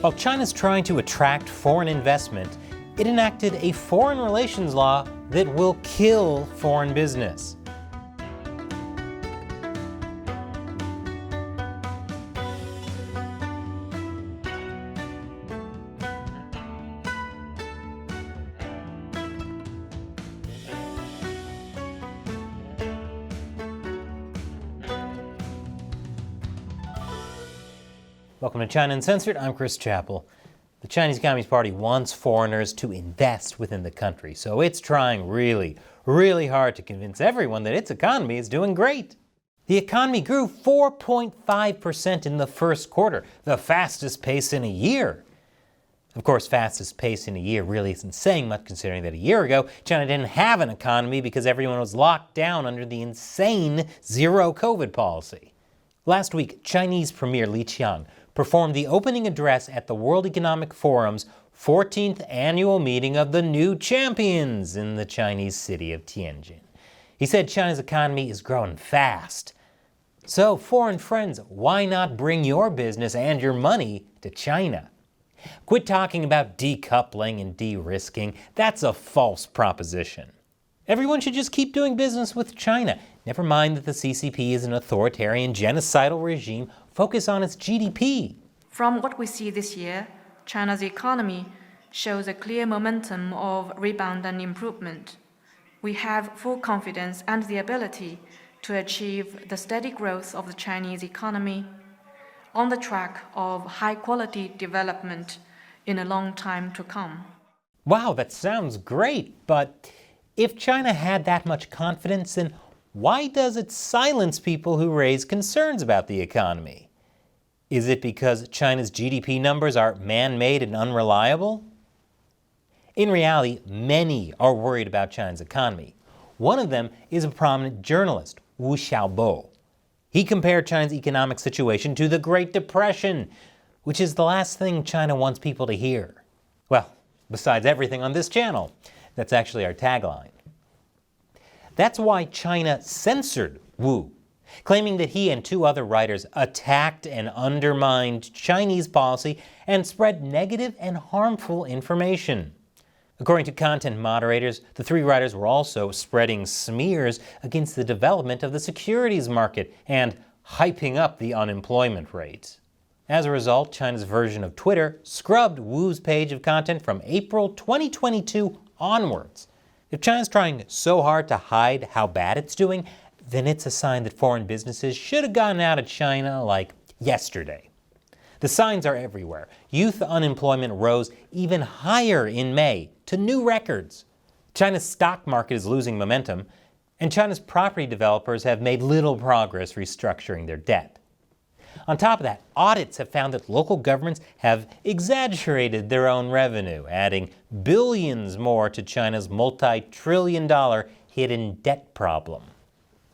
While China's trying to attract foreign investment, it enacted a foreign relations law that will kill foreign business. Welcome to China Uncensored. I'm Chris Chappell. The Chinese Communist Party wants foreigners to invest within the country, so it's trying really hard to convince everyone that its economy is doing great. The economy grew 4.5% in the first quarter, the fastest pace in a year. Of course, fastest pace in a year really isn't saying much, considering that a year ago, China didn't have an economy because everyone was locked down under the insane zero COVID policy. Last week, Chinese Premier Li Qiang performed the opening address at the World Economic Forum's 14th annual meeting of the new champions in the Chinese city of Tianjin. He said China's economy is growing fast. So, foreign friends, why not bring your business and your money to China? Quit talking about decoupling and de-risking. That's a false proposition. Everyone should just keep doing business with China. Never mind that the CCP is an authoritarian, genocidal regime. Focus on its GDP. From what we see this year, China's economy shows a clear momentum of rebound and improvement. We have full confidence and the ability to achieve the steady growth of the Chinese economy on the track of high-quality development in a long time to come. Wow, that sounds great, but if China had that much confidence, then why does it silence people who raise concerns about the economy? Is it because China's GDP numbers are man-made and unreliable? In reality, many are worried about China's economy. One of them is a prominent journalist, Wu Xiaobo. He compared China's economic situation to the Great Depression, which is the last thing China wants people to hear. Well, besides everything on this channel. That's actually our tagline. That's why China censored Wu, claiming that he and two other writers attacked and undermined Chinese policy and spread negative and harmful information. According to content moderators, the three writers were also spreading smears against the development of the securities market and hyping up the unemployment rate. As a result, China's version of Twitter scrubbed Wu's page of content from April 2022 onwards. If China's trying so hard to hide how bad it's doing, then it's a sign that foreign businesses should have gotten out of China like yesterday. The signs are everywhere. Youth unemployment rose even higher in May to new records. China's stock market is losing momentum, and China's property developers have made little progress restructuring their debt. On top of that, audits have found that local governments have exaggerated their own revenue, adding billions more to China's multi-trillion-dollar hidden debt problem.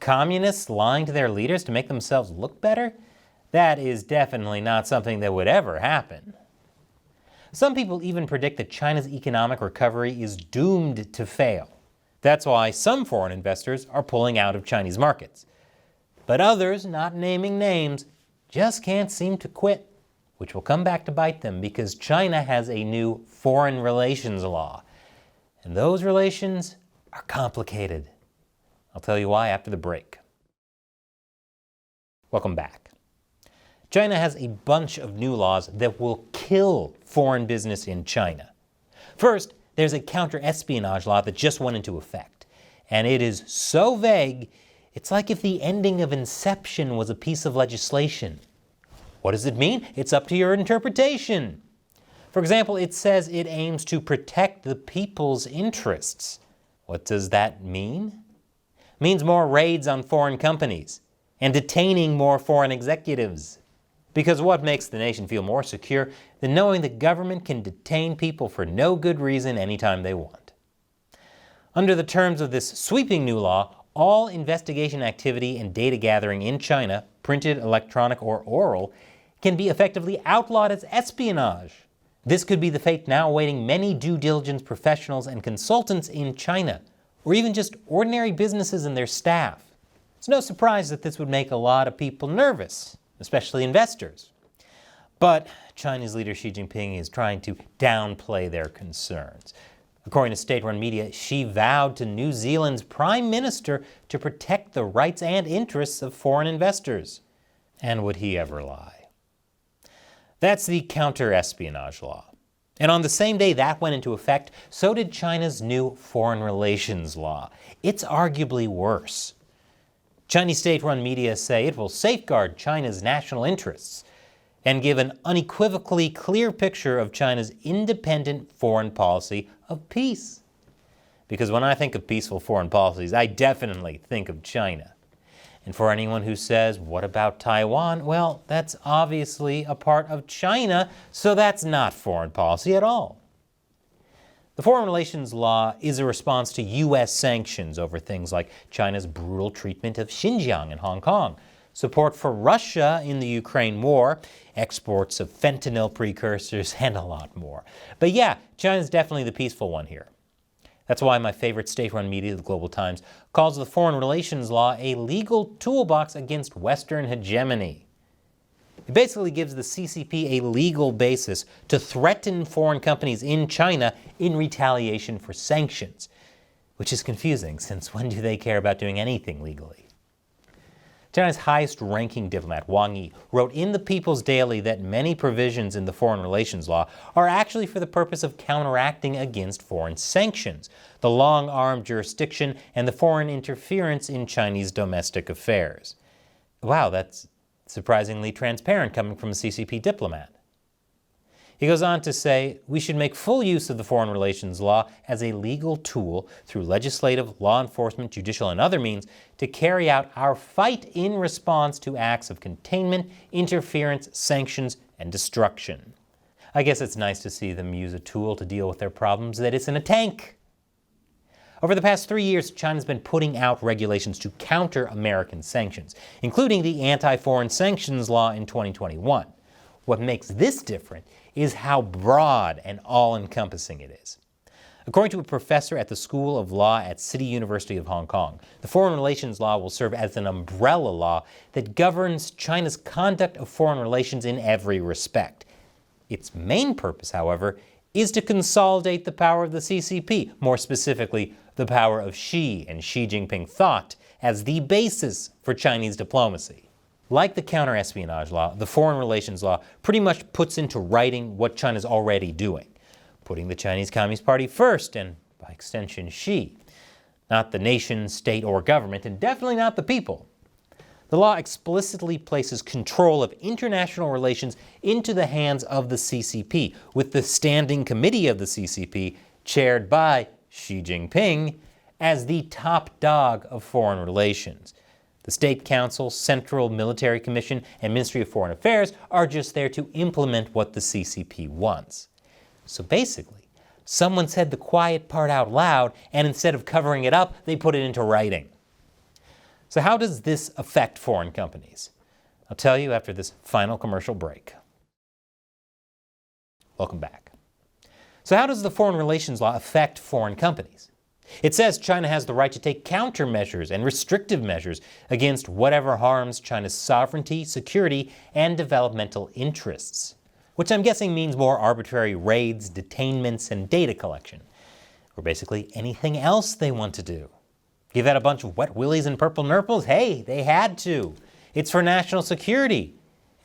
Communists lying to their leaders to make themselves look better? That is definitely not something that would ever happen. Some people even predict that China's economic recovery is doomed to fail. That's why some foreign investors are pulling out of Chinese markets. But others, not naming names, just can't seem to quit, which will come back to bite them because China has a new foreign relations law. And those relations are complicated. I'll tell you why after the break. Welcome back. China has a bunch of new laws that will kill foreign business in China. First, there's a counter-espionage law that just went into effect. And it is so vague, it's like if the ending of Inception was a piece of legislation. What does it mean? It's up to your interpretation. For example, it says it aims to protect the people's interests. What does that mean? It means more raids on foreign companies and detaining more foreign executives. Because what makes the nation feel more secure than knowing the government can detain people for no good reason anytime they want? Under the terms of this sweeping new law, all investigation activity and data gathering in China, printed, electronic, or oral, can be effectively outlawed as espionage. This could be the fate now awaiting many due diligence professionals and consultants in China, or even just ordinary businesses and their staff. It's no surprise that this would make a lot of people nervous, especially investors. But Chinese leader Xi Jinping is trying to downplay their concerns. According to state-run media, Xi vowed to New Zealand's Prime Minister to protect the rights and interests of foreign investors. And would he ever lie? That's the counter-espionage law. And on the same day that went into effect, so did China's new foreign relations law. It's arguably worse. Chinese state-run media say it will safeguard China's national interests and give an unequivocally clear picture of China's independent foreign policy of peace. Because when I think of peaceful foreign policies, I definitely think of China. And for anyone who says, what about Taiwan? Well, that's obviously a part of China, so that's not foreign policy at all. The Foreign Relations Law is a response to U.S. sanctions over things like China's brutal treatment of Xinjiang and Hong Kong, support for Russia in the Ukraine war, exports of fentanyl precursors, and a lot more. But yeah, China's definitely the peaceful one here. That's why my favorite state-run media, the Global Times, calls the Foreign Relations Law a legal toolbox against Western hegemony. It basically gives the CCP a legal basis to threaten foreign companies in China in retaliation for sanctions, which is confusing since when do they care about doing anything legally? China's highest-ranking diplomat, Wang Yi, wrote in the People's Daily that many provisions in the Foreign Relations Law are actually for the purpose of counteracting against foreign sanctions, the long-arm jurisdiction, and the foreign interference in Chinese domestic affairs. Wow, that's surprisingly transparent coming from a CCP diplomat. He goes on to say, we should make full use of the Foreign Relations Law as a legal tool through legislative, law enforcement, judicial, and other means to carry out our fight in response to acts of containment, interference, sanctions, and destruction. I guess it's nice to see them use a tool to deal with their problems that isn't a tank. Over the past 3 years, China's been putting out regulations to counter American sanctions, including the Anti-Foreign Sanctions Law in 2021. What makes this different is how broad and all-encompassing it is. According to a professor at the School of Law at City University of Hong Kong, the Foreign Relations Law will serve as an umbrella law that governs China's conduct of foreign relations in every respect. Its main purpose, however, is to consolidate the power of the CCP, more specifically, the power of Xi and Xi Jinping thought as the basis for Chinese diplomacy. Like the counter-espionage law, the Foreign Relations Law pretty much puts into writing what China's already doing, putting the Chinese Communist Party first, and by extension Xi. Not the nation, state, or government, and definitely not the people. The law explicitly places control of international relations into the hands of the CCP, with the Standing Committee of the CCP, chaired by Xi Jinping, as the top dog of foreign relations. The State Council, Central Military Commission, and Ministry of Foreign Affairs are just there to implement what the CCP wants. So basically, someone said the quiet part out loud, and instead of covering it up, they put it into writing. So how does this affect foreign companies? I'll tell you after this final commercial break. Welcome back. So how does the Foreign Relations Law affect foreign companies? It says China has the right to take countermeasures and restrictive measures against whatever harms China's sovereignty, security, and developmental interests, which I'm guessing means more arbitrary raids, detainments, and data collection, or basically anything else they want to do. Give that a bunch of wet willies and purple nurples? Hey, they had to. It's for national security.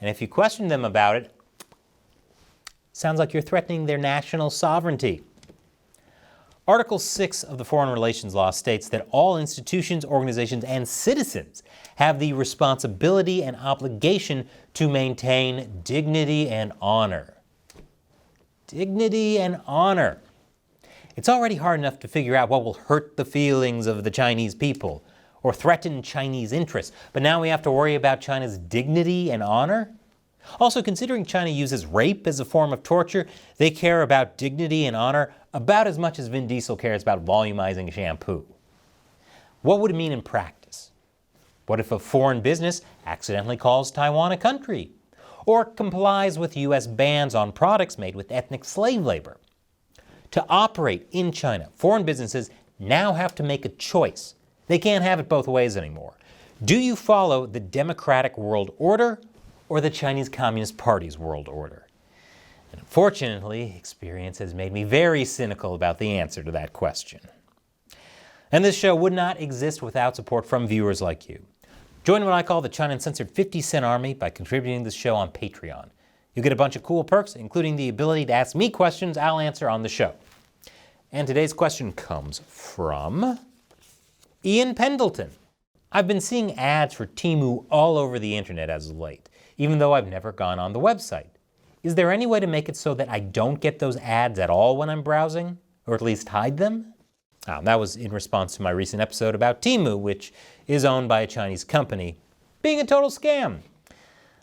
And if you question them about it, sounds like you're threatening their national sovereignty. Article 6 of the Foreign Relations Law states that all institutions, organizations, and citizens have the responsibility and obligation to maintain dignity and honor. Dignity and honor. It's already hard enough to figure out what will hurt the feelings of the Chinese people or threaten Chinese interests, but now we have to worry about China's dignity and honor? Also, considering China uses rape as a form of torture, they care about dignity and honor about as much as Vin Diesel cares about volumizing shampoo. What would it mean in practice? What if a foreign business accidentally calls Taiwan a country? Or complies with U.S. bans on products made with ethnic slave labor? To operate in China, foreign businesses now have to make a choice. They can't have it both ways anymore. Do you follow the democratic world order or the Chinese Communist Party's world order? And unfortunately, experience has made me very cynical about the answer to that question. And this show would not exist without support from viewers like you. Join what I call the China Uncensored 50-cent army by contributing to this show on Patreon. You'll get a bunch of cool perks, including the ability to ask me questions I'll answer on the show. And today's question comes from Ian Pendleton. I've been seeing ads for Temu all over the internet as of late, even though I've never gone on the website. Is there any way to make it so that I don't get those ads at all when I'm browsing? Or at least hide them? That was in response to my recent episode about Temu, which is owned by a Chinese company, being a total scam.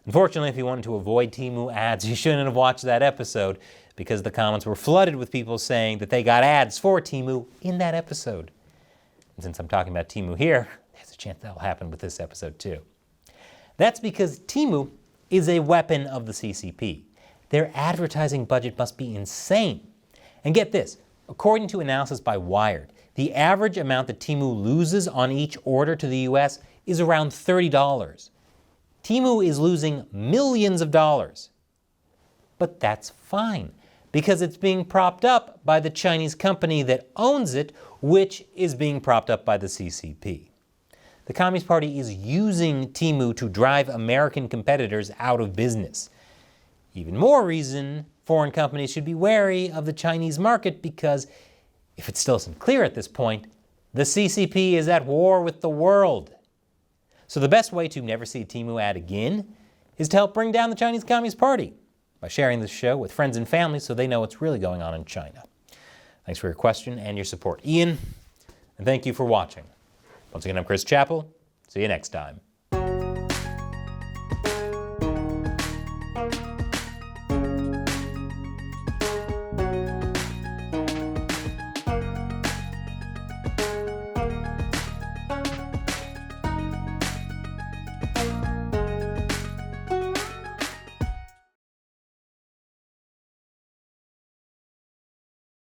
Unfortunately, if you wanted to avoid Temu ads, you shouldn't have watched that episode, because the comments were flooded with people saying that they got ads for Temu in that episode. And since I'm talking about Temu here, there's a chance that'll happen with this episode too. That's because Temu is a weapon of the CCP. Their advertising budget must be insane. And get this, according to analysis by Wired, the average amount that Temu loses on each order to the US is around $30. Temu is losing millions of dollars. But that's fine, because it's being propped up by the Chinese company that owns it, which is being propped up by the CCP. The Communist Party is using Temu to drive American competitors out of business. Even more reason foreign companies should be wary of the Chinese market, because if it still isn't clear at this point, the CCP is at war with the world. So the best way to never see a Temu ad again is to help bring down the Chinese Communist Party by sharing this show with friends and family so they know what's really going on in China. Thanks for your question and your support, Ian, and thank you for watching. Once again, I'm Chris Chappell. See you next time.